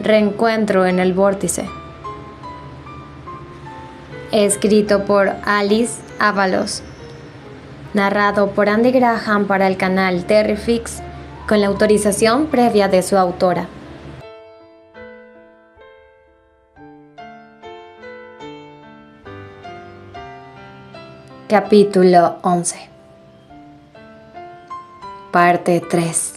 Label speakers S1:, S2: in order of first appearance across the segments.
S1: Reencuentro en el vórtice. Escrito por Alice Ábalos. Narrado por Andy Graham para el canal Terrifix, con la autorización previa de su autora. Capítulo 11. Parte 3.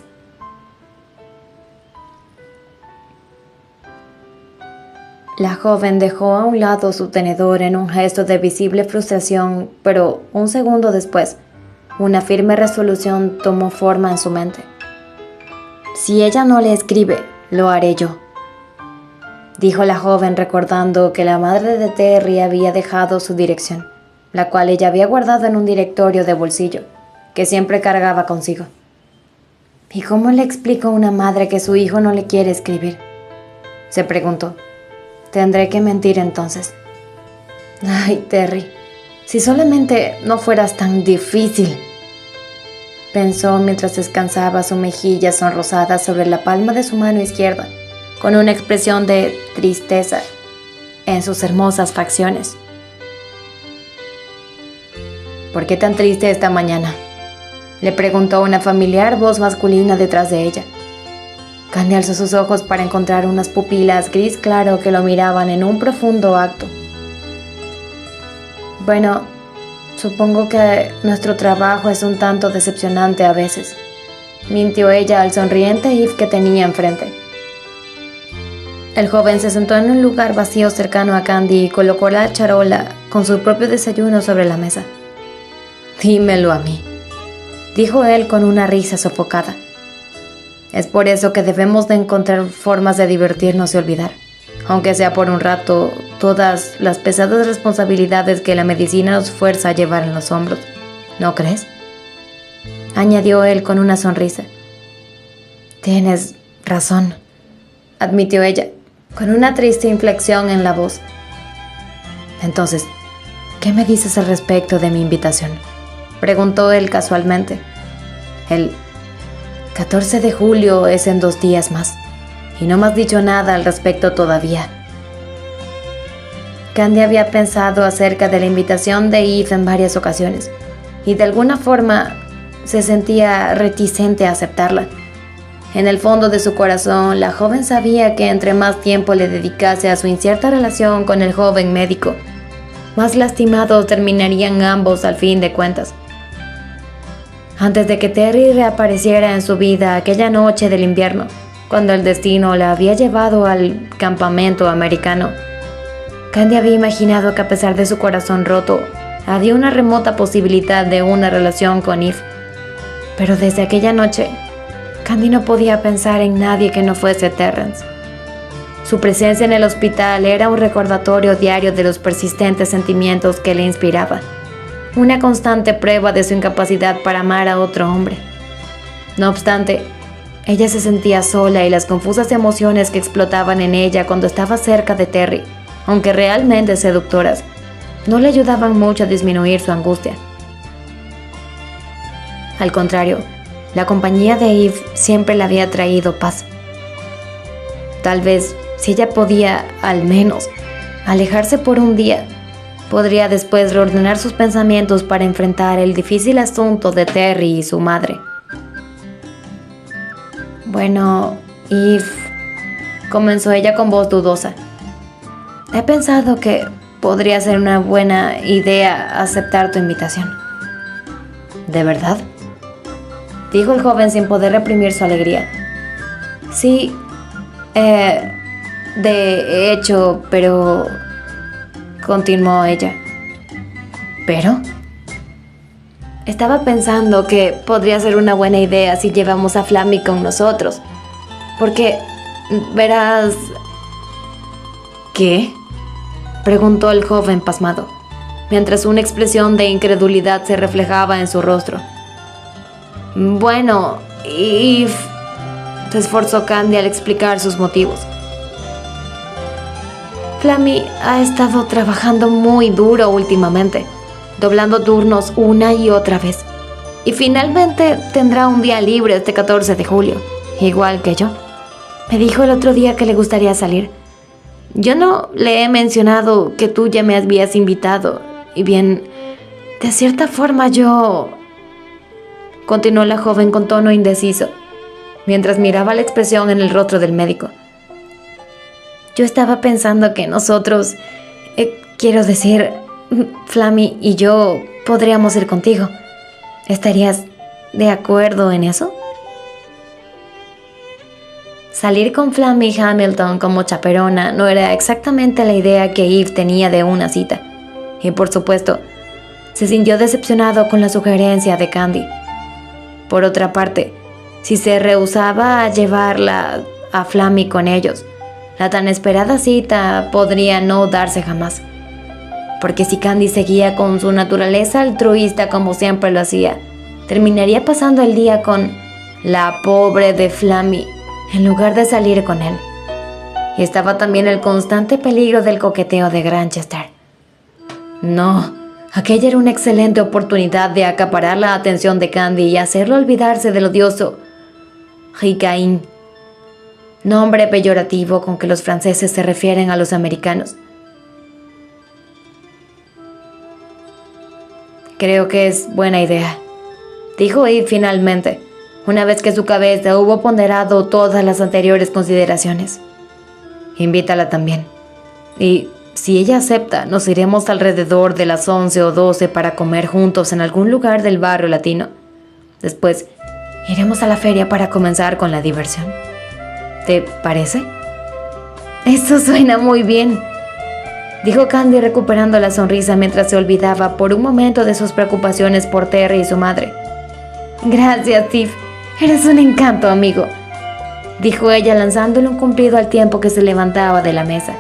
S1: La joven dejó a un lado su tenedor en un gesto de visible frustración, pero un segundo después, una firme resolución tomó forma en su mente. Si ella no le escribe, lo haré yo, dijo la joven, recordando que la madre de Terry había dejado su dirección, la cual ella había guardado en un directorio de bolsillo, que siempre cargaba consigo. ¿Y cómo le explico a una madre que su hijo no le quiere escribir?, se preguntó. Tendré que mentir entonces. Ay, Terry, si solamente no fueras tan difícil, pensó mientras descansaba su mejilla sonrosada sobre la palma de su mano izquierda, con una expresión de tristeza en sus hermosas facciones. ¿Por qué tan triste esta mañana?, le preguntó una familiar voz masculina detrás de ella. Candy alzó sus ojos para encontrar unas pupilas gris claro que lo miraban en un profundo acto. Bueno, supongo que nuestro trabajo es un tanto decepcionante a veces, mintió ella al sonriente Eve que tenía enfrente. El joven se sentó en un lugar vacío cercano a Candy y colocó la charola con su propio desayuno sobre la mesa. Dímelo a mí, dijo él con una risa sofocada. Es por eso que debemos de encontrar formas de divertirnos y olvidar, aunque sea por un rato, todas las pesadas responsabilidades que la medicina nos fuerza a llevar en los hombros. ¿No crees?, añadió él con una sonrisa. Tienes razón, admitió ella, con una triste inflexión en la voz. Entonces, ¿qué me dices al respecto de mi invitación?, preguntó él casualmente. El 14 de julio es en 2 días más, y no me has dicho nada al respecto todavía. Candy había pensado acerca de la invitación de Eve en varias ocasiones, y de alguna forma se sentía reticente a aceptarla. En el fondo de su corazón, la joven sabía que entre más tiempo le dedicase a su incierta relación con el joven médico, más lastimados terminarían ambos al fin de cuentas. Antes de que Terry reapareciera en su vida aquella noche del invierno, cuando el destino la había llevado al campamento americano, Candy había imaginado que a pesar de su corazón roto, había una remota posibilidad de una relación con Eve. Pero desde aquella noche, Candy no podía pensar en nadie que no fuese Terrence. Su presencia en el hospital era un recordatorio diario de los persistentes sentimientos que le inspiraba, una constante prueba de su incapacidad para amar a otro hombre. No obstante, ella se sentía sola y las confusas emociones que explotaban en ella cuando estaba cerca de Terry, aunque realmente seductoras, no le ayudaban mucho a disminuir su angustia. Al contrario, la compañía de Eve siempre le había traído paz. Tal vez, si ella podía, al menos, alejarse por un día, podría después reordenar sus pensamientos para enfrentar el difícil asunto de Terry y su madre. Bueno, Eve, comenzó ella con voz dudosa. He pensado que podría ser una buena idea aceptar tu invitación. ¿De verdad?, dijo el joven sin poder reprimir su alegría. Sí, de hecho, pero... continuó ella. ¿Pero? Estaba pensando que podría ser una buena idea si llevamos a Flammy con nosotros. Porque, verás... ¿Qué?, preguntó el joven pasmado, mientras una expresión de incredulidad se reflejaba en su rostro. Bueno, Eve... se esforzó Candy al explicar sus motivos. Flammy ha estado trabajando muy duro últimamente, doblando turnos una y otra vez. Y finalmente tendrá un día libre este 14 de julio, igual que yo. Me dijo el otro día que le gustaría salir. Yo no le he mencionado que tú ya me habías invitado. Y bien, de cierta forma yo... Continuó la joven con tono indeciso, mientras miraba la expresión en el rostro del médico. Yo estaba pensando que nosotros, quiero decir, Flammy y yo podríamos ir contigo. ¿Estarías de acuerdo en eso? Salir con Flammy Hamilton como chaperona no era exactamente la idea que Eve tenía de una cita. Y por supuesto, se sintió decepcionado con la sugerencia de Candy. Por otra parte, si se rehusaba a llevarla a Flammy con ellos, la tan esperada cita podría no darse jamás. Porque si Candy seguía con su naturaleza altruista como siempre lo hacía, terminaría pasando el día con la pobre de Flammy en lugar de salir con él. Y estaba también el constante peligro del coqueteo de Granchester. No, aquella era una excelente oportunidad de acaparar la atención de Candy y hacerlo olvidarse del odioso Ricaín, nombre peyorativo con que los franceses se refieren a los americanos. Creo que es buena idea, dijo Eve finalmente, una vez que su cabeza hubo ponderado todas las anteriores consideraciones. Invítala también. Y si ella acepta, nos iremos alrededor de las 11 o 12 para comer juntos en algún lugar del barrio latino. Después, iremos a la feria para comenzar con la diversión. ¿Te parece? Eso suena muy bien, dijo Candy recuperando la sonrisa mientras se olvidaba por un momento de sus preocupaciones por Terry y su madre. Gracias, Steve. Eres un encanto, amigo, dijo ella lanzándole un cumplido al tiempo que se levantaba de la mesa.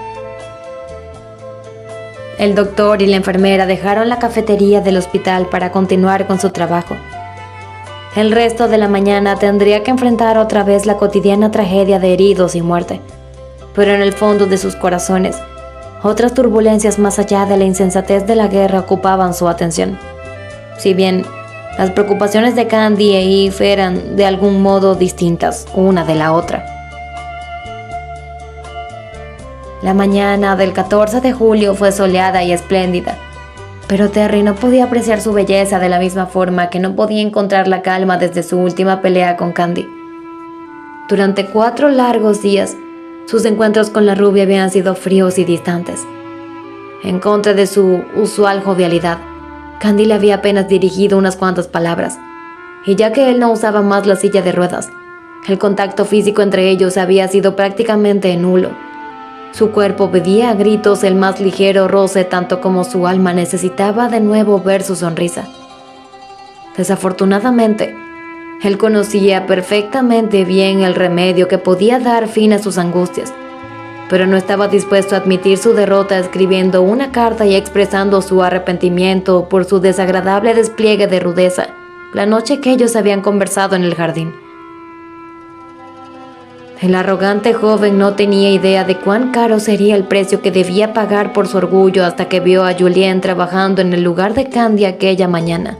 S1: El doctor y la enfermera dejaron la cafetería del hospital para continuar con su trabajo. El resto de la mañana tendría que enfrentar otra vez la cotidiana tragedia de heridos y muerte, pero en el fondo de sus corazones, otras turbulencias más allá de la insensatez de la guerra ocupaban su atención. Si bien las preocupaciones de Candy e Eve eran de algún modo distintas una de la otra. La mañana del 14 de julio fue soleada y espléndida, pero Terry no podía apreciar su belleza de la misma forma que no podía encontrar la calma desde su última pelea con Candy. Durante 4 largos días, sus encuentros con la rubia habían sido fríos y distantes. En contra de su usual jovialidad, Candy le había apenas dirigido unas cuantas palabras, y ya que él no usaba más la silla de ruedas, el contacto físico entre ellos había sido prácticamente nulo. Su cuerpo pedía a gritos el más ligero roce tanto como su alma necesitaba de nuevo ver su sonrisa. Desafortunadamente, él conocía perfectamente bien el remedio que podía dar fin a sus angustias, pero no estaba dispuesto a admitir su derrota escribiendo una carta y expresando su arrepentimiento por su desagradable despliegue de rudeza la noche que ellos habían conversado en el jardín. El arrogante joven no tenía idea de cuán caro sería el precio que debía pagar por su orgullo hasta que vio a Julien trabajando en el lugar de Candy aquella mañana.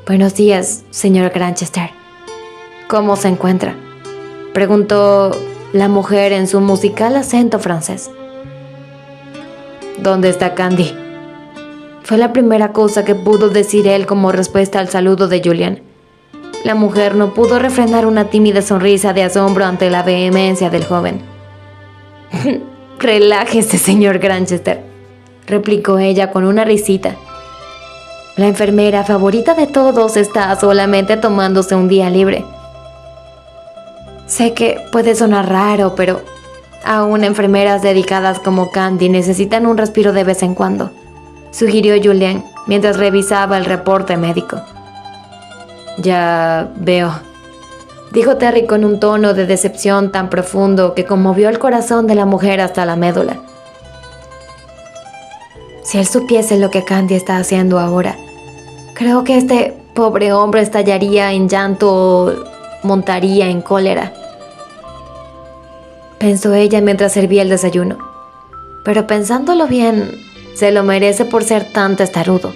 S1: «Buenos días, señor Granchester. ¿Cómo se encuentra?», preguntó la mujer en su musical acento francés. «¿Dónde está Candy?», fue la primera cosa que pudo decir él como respuesta al saludo de Julien. La mujer no pudo refrenar una tímida sonrisa de asombro ante la vehemencia del joven. «Relájese, señor Granchester», replicó ella con una risita. «La enfermera favorita de todos está solamente tomándose un día libre. Sé que puede sonar raro, pero aún enfermeras dedicadas como Candy necesitan un respiro de vez en cuando», sugirió Julien mientras revisaba el reporte médico. «Ya veo», dijo Terry con un tono de decepción tan profundo que conmovió el corazón de la mujer hasta la médula. Si él supiese lo que Candy está haciendo ahora, creo que este pobre hombre estallaría en llanto o montaría en cólera, pensó ella mientras servía el desayuno. Pero pensándolo bien, se lo merece por ser tan testarudo,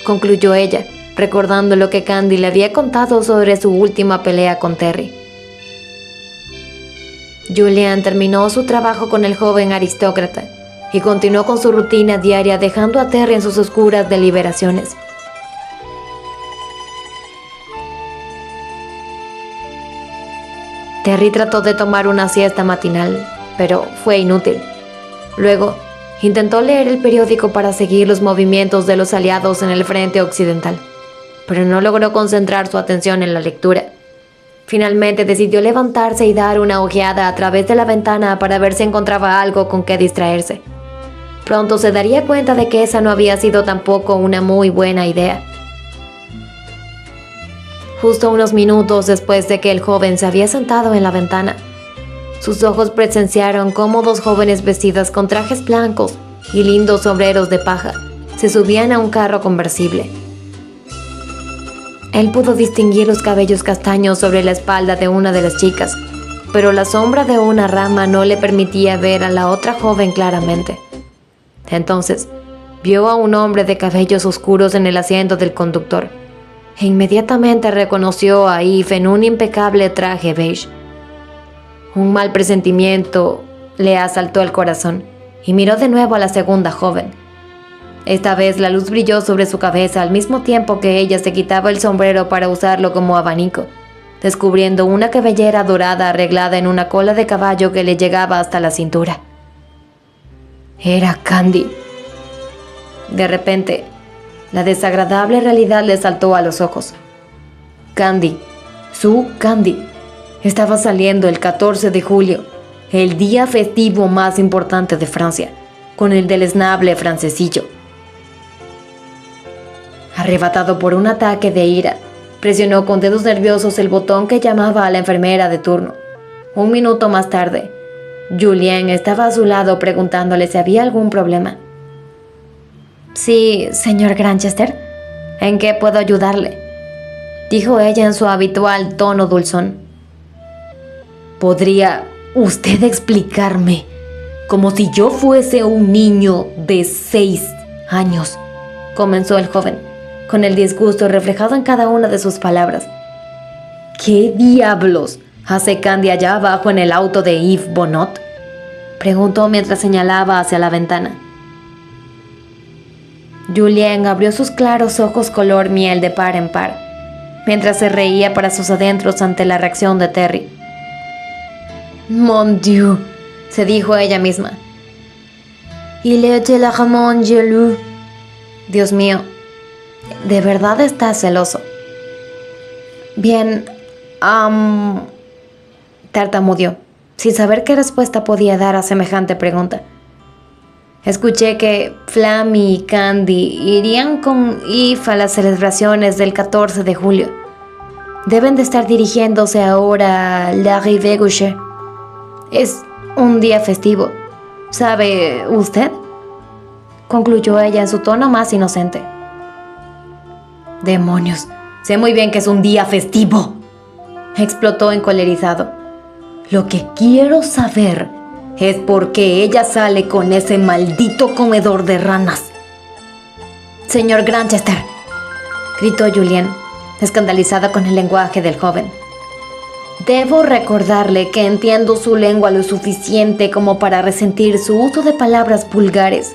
S1: concluyó ella, recordando lo que Candy le había contado sobre su última pelea con Terry. Julian terminó su trabajo con el joven aristócrata y continuó con su rutina diaria, dejando a Terry en sus oscuras deliberaciones. Terry trató de tomar una siesta matinal, pero fue inútil. Luego, intentó leer el periódico para seguir los movimientos de los aliados en el frente occidental, pero no logró concentrar su atención en la lectura. Finalmente decidió levantarse y dar una ojeada a través de la ventana para ver si encontraba algo con que distraerse. Pronto se daría cuenta de que esa no había sido tampoco una muy buena idea. Justo unos minutos después de que el joven se había sentado en la ventana, sus ojos presenciaron cómo dos jóvenes vestidas con trajes blancos y lindos sombreros de paja se subían a un carro conversible. Él pudo distinguir los cabellos castaños sobre la espalda de una de las chicas, pero la sombra de una rama no le permitía ver a la otra joven claramente. Entonces, vio a un hombre de cabellos oscuros en el asiento del conductor e inmediatamente reconoció a Yves en un impecable traje beige. Un mal presentimiento le asaltó el corazón y miró de nuevo a la segunda joven. Esta vez la luz brilló sobre su cabeza al mismo tiempo que ella se quitaba el sombrero para usarlo como abanico, descubriendo una cabellera dorada arreglada en una cola de caballo que le llegaba hasta la cintura. Era Candy. De repente, la desagradable realidad le saltó a los ojos. Candy, su Candy, estaba saliendo el 14 de julio, el día festivo más importante de Francia, con el deleznable francesillo. Arrebatado por un ataque de ira, presionó con dedos nerviosos el botón que llamaba a la enfermera de turno. Un minuto más tarde, Julian estaba a su lado preguntándole si había algún problema. «Sí, señor Granchester, ¿en qué puedo ayudarle?», dijo ella en su habitual tono dulzón. «¿Podría usted explicarme, como si yo fuese un niño de 6 años?» comenzó el joven, con el disgusto reflejado en cada una de sus palabras. «¿Qué diablos hace Candy allá abajo en el auto de Yves Bonnot?», preguntó mientras señalaba hacia la ventana. Julian abrió sus claros ojos color miel de par en par, mientras se reía para sus adentros ante la reacción de Terry. «Mon Dieu», se dijo a ella misma. «Il est tellement jaloux». Dios mío, de verdad está celoso. Bien, tartamudeó, sin saber qué respuesta podía dar a semejante pregunta. Escuché que Flam y Candy irían con Yves a las celebraciones del 14 de julio. Deben de estar dirigiéndose ahora a la Rive Gauche. Es un día festivo, ¿sabe usted?, concluyó ella en su tono más inocente. «Demonios, sé muy bien que es un día festivo», explotó encolerizado. «Lo que quiero saber es por qué ella sale con ese maldito comedor de ranas». «Señor Granchester», gritó Julian, escandalizada con el lenguaje del joven. «Debo recordarle que entiendo su lengua lo suficiente como para resentir su uso de palabras vulgares.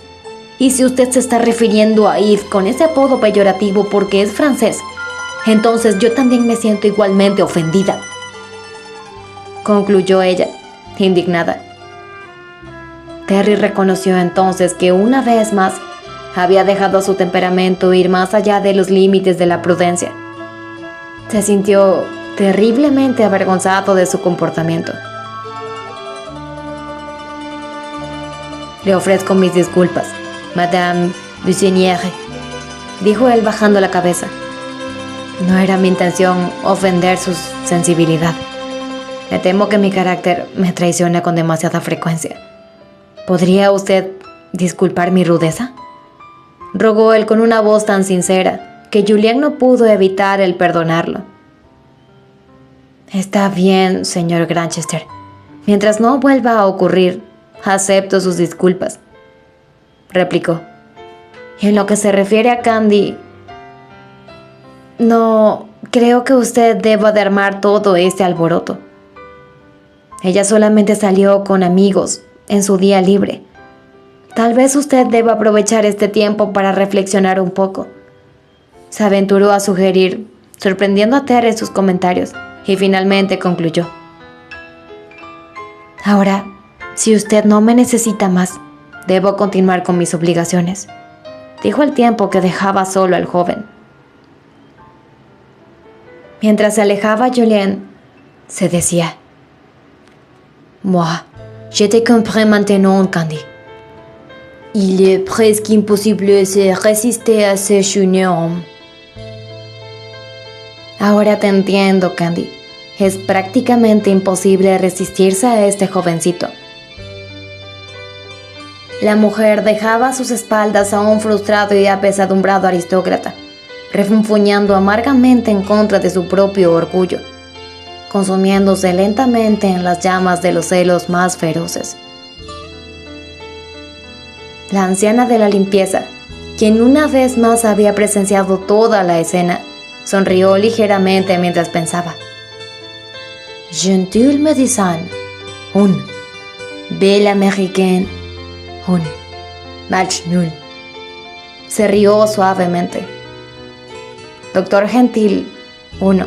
S1: Y si usted se está refiriendo a Yves con ese apodo peyorativo porque es francés, entonces yo también me siento igualmente ofendida», concluyó ella, indignada. Terry reconoció entonces que una vez más había dejado a su temperamento ir más allá de los límites de la prudencia. Se sintió terriblemente avergonzado de su comportamiento. «Le ofrezco mis disculpas, Madame Buissonnière», dijo él bajando la cabeza. «No era mi intención ofender su sensibilidad. Me temo que mi carácter me traiciona con demasiada frecuencia. ¿Podría usted disculpar mi rudeza?», rogó él con una voz tan sincera que Julian no pudo evitar el perdonarlo. «Está bien, señor Granchester. Mientras no vuelva a ocurrir, acepto sus disculpas», replicó. «Y en lo que se refiere a Candy, No creo que usted deba de armar todo este alboroto. Ella solamente salió con amigos en su día libre. Tal vez usted deba aprovechar este tiempo para reflexionar un poco. Se aventuró a sugerir, sorprendiendo a Terry en sus comentarios, y finalmente concluyó. Ahora, si usted no me necesita más, debo continuar con mis obligaciones, dijo al tiempo que dejaba solo al joven. Mientras se alejaba, Julien se decía: Moi, je te comprends maintenant, Candy. Il est presque impossible de résister à ce jeune homme. Ahora te entiendo, Candy. Es prácticamente imposible resistirse a este jovencito. La mujer dejaba a sus espaldas a un frustrado y apesadumbrado aristócrata, refunfuñando amargamente en contra de su propio orgullo, consumiéndose lentamente en las llamas de los celos más feroces. La anciana de la limpieza, quien una vez más había presenciado toda la escena, sonrió ligeramente mientras pensaba: Gentil médecin, un. Belle américaine, un. Match nul. Se rió suavemente. Doctor gentil, 1.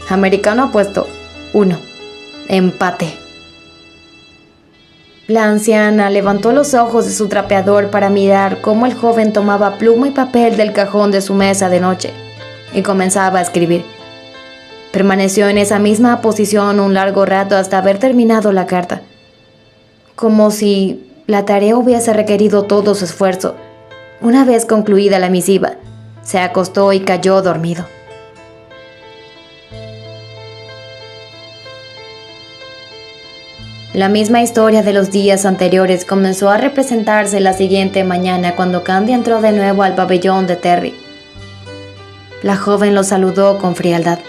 S1: Americano apuesto, 1. Empate. La anciana levantó los ojos de su trapeador para mirar cómo el joven tomaba pluma y papel del cajón de su mesa de noche y comenzaba a escribir. Permaneció en esa misma posición un largo rato hasta haber terminado la carta, como si la tarea hubiese requerido todo su esfuerzo. Una vez concluida la misiva, se acostó y cayó dormido. La misma historia de los días anteriores comenzó a representarse la siguiente mañana cuando Candy entró de nuevo al pabellón de Terry. La joven lo saludó con frialdad,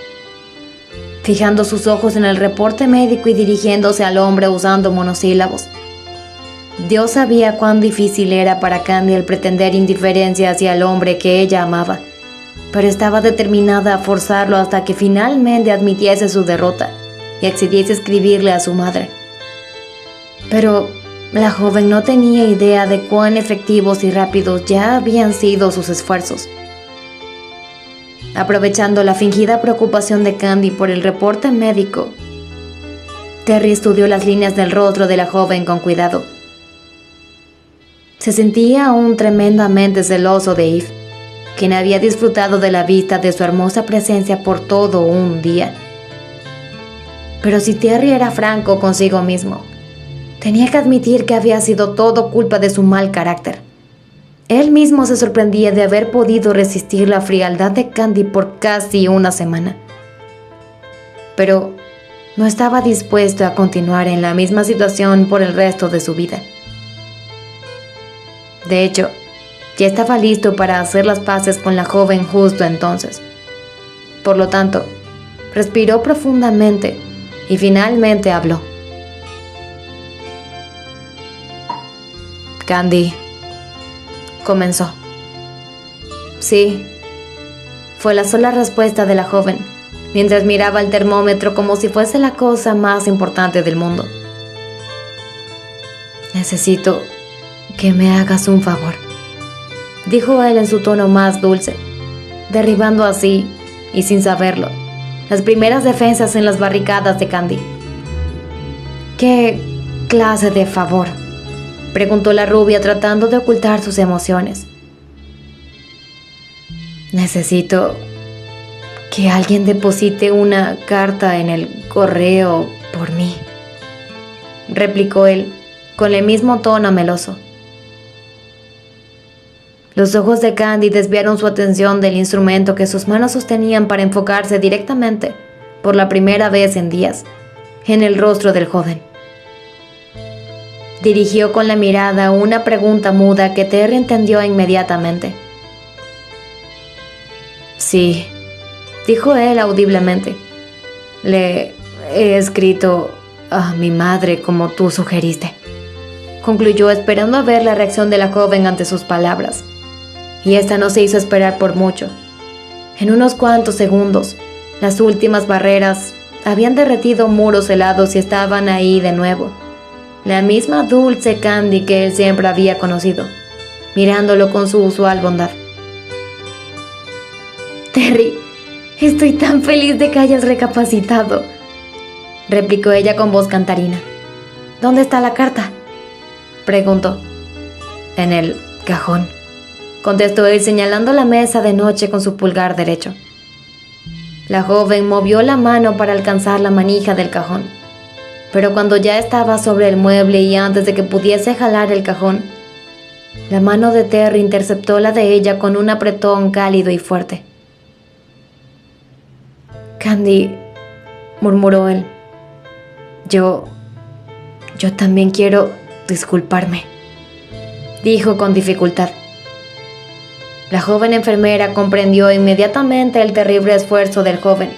S1: fijando sus ojos en el reporte médico y dirigiéndose al hombre usando monosílabos. Dios sabía cuán difícil era para Candy el pretender indiferencia hacia el hombre que ella amaba, pero estaba determinada a forzarlo hasta que finalmente admitiese su derrota y accediese a escribirle a su madre. Pero la joven no tenía idea de cuán efectivos y rápidos ya habían sido sus esfuerzos. Aprovechando la fingida preocupación de Candy por el reporte médico, Terry estudió las líneas del rostro de la joven con cuidado. Se sentía aún tremendamente celoso de Eve, quien había disfrutado de la vista de su hermosa presencia por todo un día. Pero si Terry era franco consigo mismo, tenía que admitir que había sido todo culpa de su mal carácter. Él mismo se sorprendía de haber podido resistir la frialdad de Candy por casi una semana. Pero no estaba dispuesto a continuar en la misma situación por el resto de su vida. De hecho, ya estaba listo para hacer las paces con la joven justo entonces. Por lo tanto, respiró profundamente y finalmente habló. Candy, comenzó. Sí, fue la sola respuesta de la joven, mientras miraba el termómetro como si fuese la cosa más importante del mundo. Necesito que me hagas un favor, dijo él en su tono más dulce, derribando así, y sin saberlo, las primeras defensas en las barricadas de Candy. ¿Qué clase de favor?, preguntó la rubia tratando de ocultar sus emociones. Necesito que alguien deposite una carta en el correo por mí, replicó él con el mismo tono meloso. Los ojos de Candy desviaron su atención del instrumento que sus manos sostenían para enfocarse directamente, por la primera vez en días, en el rostro del joven. Dirigió con la mirada una pregunta muda que Terry entendió inmediatamente. Sí, dijo él audiblemente. Le he escrito a mi madre como tú sugeriste, concluyó esperando a ver la reacción de la joven ante sus palabras. Y esta no se hizo esperar por mucho. En unos cuantos segundos, las últimas barreras habían derretido muros helados y estaban ahí de nuevo. La misma dulce Candy que él siempre había conocido, mirándolo con su usual bondad. Terry, estoy tan feliz de que hayas recapacitado, replicó ella con voz cantarina. ¿Dónde está la carta?, preguntó. En el cajón, contestó él señalando la mesa de noche con su pulgar derecho. La joven movió la mano para alcanzar la manija del cajón, pero cuando ya estaba sobre el mueble y antes de que pudiese jalar el cajón, la mano de Terry interceptó la de ella con un apretón cálido y fuerte. Candy, murmuró él, yo también quiero disculparme, dijo con dificultad. La joven enfermera comprendió inmediatamente el terrible esfuerzo del joven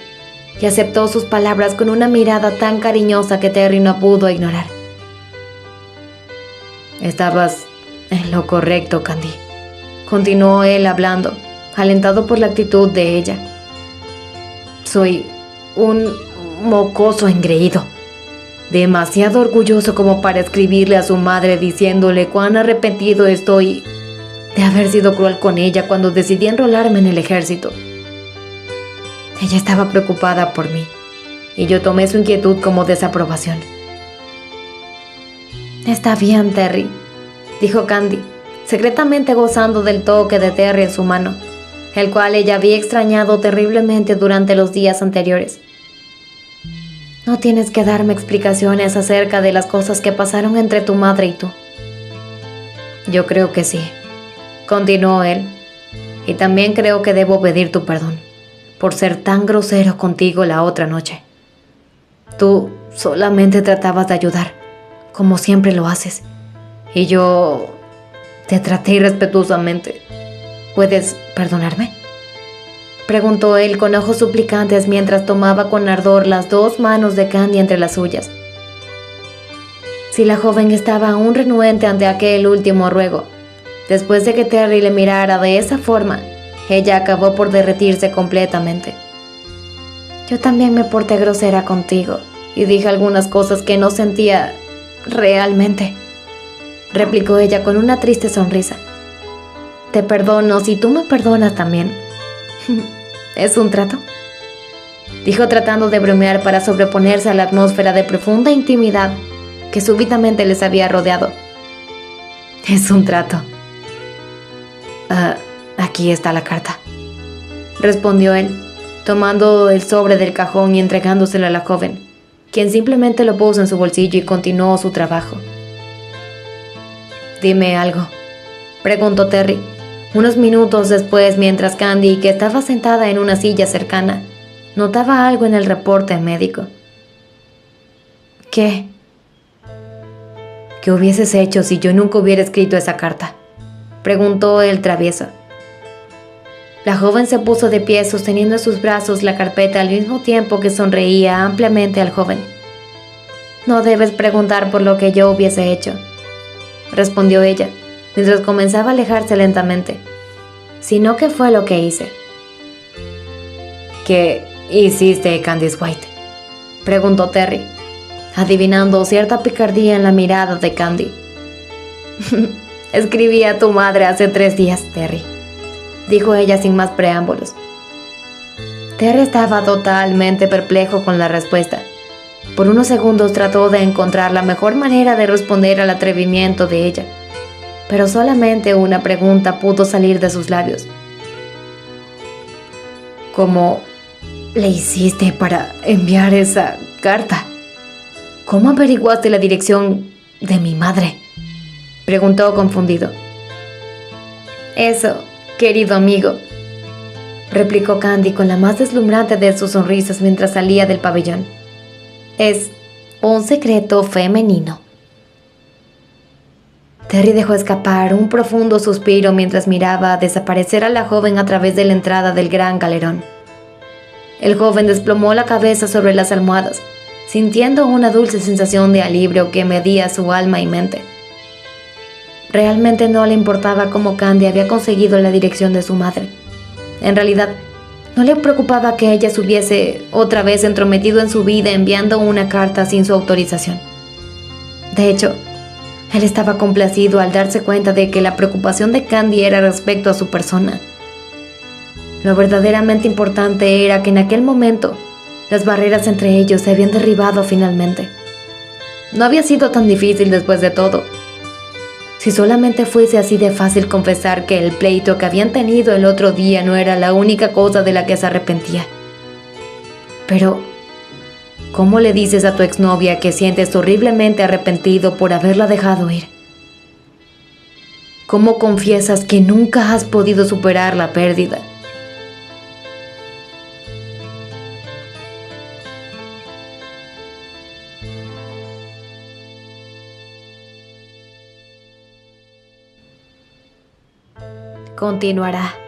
S1: y aceptó sus palabras con una mirada tan cariñosa que Terry no pudo ignorar. Estabas en lo correcto, Candy, continuó él hablando, alentado por la actitud de ella. Soy un mocoso engreído, demasiado orgulloso como para escribirle a su madre diciéndole cuán arrepentido estoy de haber sido cruel con ella cuando decidí enrolarme en el ejército. Ella estaba preocupada por mí, y yo tomé su inquietud como desaprobación. Está bien, Terry, dijo Candy, secretamente gozando del toque de Terry en su mano, el cual ella había extrañado terriblemente durante los días anteriores. No tienes que darme explicaciones acerca de las cosas que pasaron entre tu madre y tú. Yo creo que sí, continuó él, y también creo que debo pedir tu perdón por ser tan grosero contigo la otra noche. Tú solamente tratabas de ayudar, como siempre lo haces, y yo te traté irrespetuosamente. ¿Puedes perdonarme?, preguntó él con ojos suplicantes mientras tomaba con ardor las dos manos de Candy entre las suyas. Si la joven estaba aún renuente ante aquel último ruego, después de que Terry le mirara de esa forma, ella acabó por derretirse completamente. Yo también me porté grosera contigo y dije algunas cosas que no sentía realmente, replicó ella con una triste sonrisa. Te perdono si tú me perdonas también. ¿Es un trato?, dijo tratando de bromear para sobreponerse a la atmósfera de profunda intimidad que súbitamente les había rodeado. Es un trato. Aquí está la carta, respondió él, tomando el sobre del cajón y entregándoselo a la joven, quien simplemente lo puso en su bolsillo y continuó su trabajo. Dime algo, preguntó Terry, unos minutos después, mientras Candy, que estaba sentada en una silla cercana, notaba algo en el reporte médico. ¿Qué? ¿Qué hubieses hecho si yo nunca hubiera escrito esa carta?, preguntó el travieso. La joven se puso de pie sosteniendo en sus brazos la carpeta al mismo tiempo que sonreía ampliamente al joven. No debes preguntar por lo que yo hubiese hecho, respondió ella, mientras comenzaba a alejarse lentamente, sino que fue lo que hice. ¿Qué hiciste, Candice White?, preguntó Terry, adivinando cierta picardía en la mirada de Candy. Escribí a tu madre hace 3 días, Terry, dijo ella sin más preámbulos. Terry estaba totalmente perplejo con la respuesta. Por unos segundos trató de encontrar la mejor manera de responder al atrevimiento de ella, pero solamente una pregunta pudo salir de sus labios. ¿Cómo le hiciste para enviar esa carta? ¿Cómo averiguaste la dirección de mi madre?, preguntó confundido. Eso, querido amigo, replicó Candy con la más deslumbrante de sus sonrisas mientras salía del pabellón, es un secreto femenino. Terry dejó escapar un profundo suspiro mientras miraba desaparecer a la joven a través de la entrada del gran galerón. El joven desplomó la cabeza sobre las almohadas, sintiendo una dulce sensación de alivio que medía su alma y mente. Realmente no le importaba cómo Candy había conseguido la dirección de su madre. En realidad, No le preocupaba que ella se hubiese otra vez entrometido en su vida enviando una carta sin su autorización. De hecho, él estaba complacido al darse cuenta de que la preocupación de Candy era respecto a su persona. Lo verdaderamente importante era que en aquel momento las barreras entre ellos se habían derribado finalmente. No había sido tan difícil después de todo. Si solamente fuese así de fácil confesar que el pleito que habían tenido el otro día no era la única cosa de la que se arrepentía. Pero, ¿cómo le dices a tu exnovia que sientes horriblemente arrepentido por haberla dejado ir? ¿Cómo confiesas que nunca has podido superar la pérdida? Continuará.